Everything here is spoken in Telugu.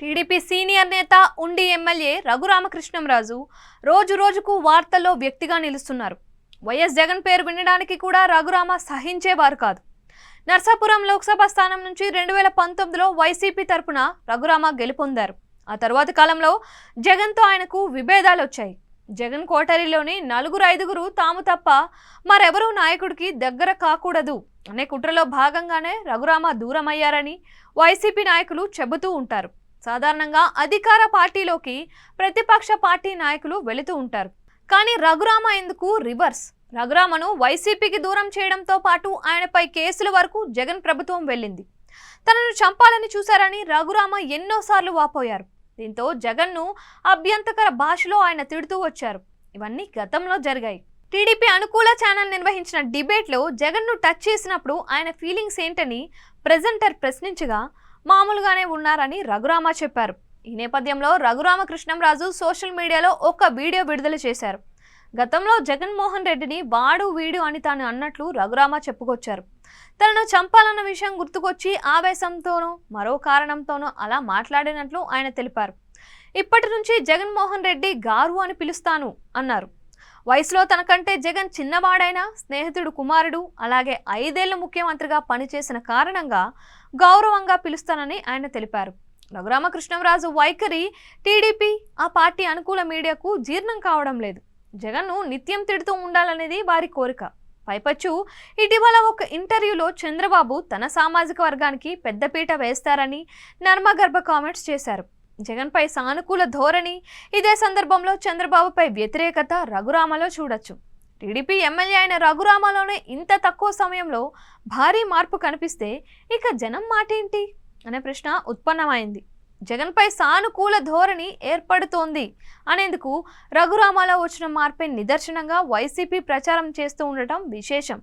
టీడీపీ సీనియర్ నేత ఉండి ఎమ్మెల్యే రఘురామకృష్ణంరాజు రోజు రోజుకు వార్తల్లో వ్యక్తిగా నిలుస్తున్నారు. వైఎస్ జగన్ పేరు వినడానికి కూడా రఘురామ సహించేవారు కాదు. నర్సాపురం లోక్సభ స్థానం నుంచి 2019లో వైసీపీ తరపున రఘురామ గెలుపొందారు. ఆ తర్వాతి కాలంలో జగన్తో ఆయనకు విభేదాలు వచ్చాయి. జగన్ కోటరీలోని 4-5 తాము తప్ప మరెవరూ నాయకుడికి దగ్గర కాకూడదు అనే కుట్రలో భాగంగానే రఘురామ దూరమయ్యారని వైసీపీ నాయకులు చెబుతూ ఉంటారు. సాధారణంగా అధికార పార్టీలోకి ప్రతిపక్ష పార్టీ నాయకులు వెళుతూ ఉంటారు. కానీ రఘురామ ఎందుకు రివర్స్? రఘురామను వైసీపీకి దూరం చేయడంతో పాటు ఆయనపై కేసుల వరకు జగన్ ప్రభుత్వం వెళ్ళింది. తనను చంపాలని చూశారని రఘురామ ఎన్నోసార్లు వాపోయారు. దీంతో జగన్ను అభ్యంతకర భాషలో ఆయన తిడుతూ వచ్చారు. ఇవన్నీ గతంలో జరిగాయి. టీడీపీ అనుకూల ఛానల్ నిర్వహించిన డిబేట్లో జగన్ను టచ్ చేసినప్పుడు ఆయన ఫీలింగ్స్ ఏంటని ప్రెజెంటర్ ప్రశ్నించగా మామూలుగానే ఉన్నారని రఘురామ చెప్పారు. ఈ నేపథ్యంలో రఘురామకృష్ణంరాజు సోషల్ మీడియాలో ఒక వీడియో విడుదల చేశారు. గతంలో జగన్మోహన్ రెడ్డిని వాడు వీడు అని తాను అన్నట్లు రఘురామ చెప్పుకొచ్చారు. తనను చంపాలన్న విషయం గుర్తుకొచ్చి ఆవేశంతోనూ మరో కారణంతోనూ అలా మాట్లాడినట్లు ఆయన తెలిపారు. ఇప్పటి నుంచి జగన్మోహన్ రెడ్డి గారు అని పిలుస్తాను అన్నారు. వయసులో తనకంటే జగన్ చిన్నవాడైనా స్నేహితుడు కుమారుడు, అలాగే 5 ఏళ్లు ముఖ్యమంత్రిగా పనిచేసిన కారణంగా గౌరవంగా పిలుస్తానని ఆయన తెలిపారు. రఘురామకృష్ణంరాజు వైఖరి టీడీపీ ఆ పార్టీ అనుకూల మీడియాకు జీర్ణం కావడం లేదు. జగన్ను నిత్యం తిడుతూ ఉండాలనేది వారి కోరిక. పైపచ్చు ఇటీవల ఒక ఇంటర్వ్యూలో చంద్రబాబు తన సామాజిక వర్గానికి పెద్దపీట వేస్తారని నర్మగర్భ కామెంట్స్ చేశారు. జగన్పై సానుకూల ధోరణి, ఇదే సందర్భంలో చంద్రబాబుపై వ్యతిరేకత రఘురామలో చూడొచ్చు. టీడీపీ ఎమ్మెల్యే అయిన రఘురామలోనే ఇంత తక్కువ సమయంలో భారీ మార్పు కనిపిస్తే ఇక జనం మాటేంటి అనే ప్రశ్న ఉత్పన్నమైంది. జగన్పై సానుకూల ధోరణి ఏర్పడుతోంది అనేందుకు రఘురామలో వచ్చిన మార్పే నిదర్శనంగా వైసీపీ ప్రచారం చేస్తూ ఉండటం విశేషం.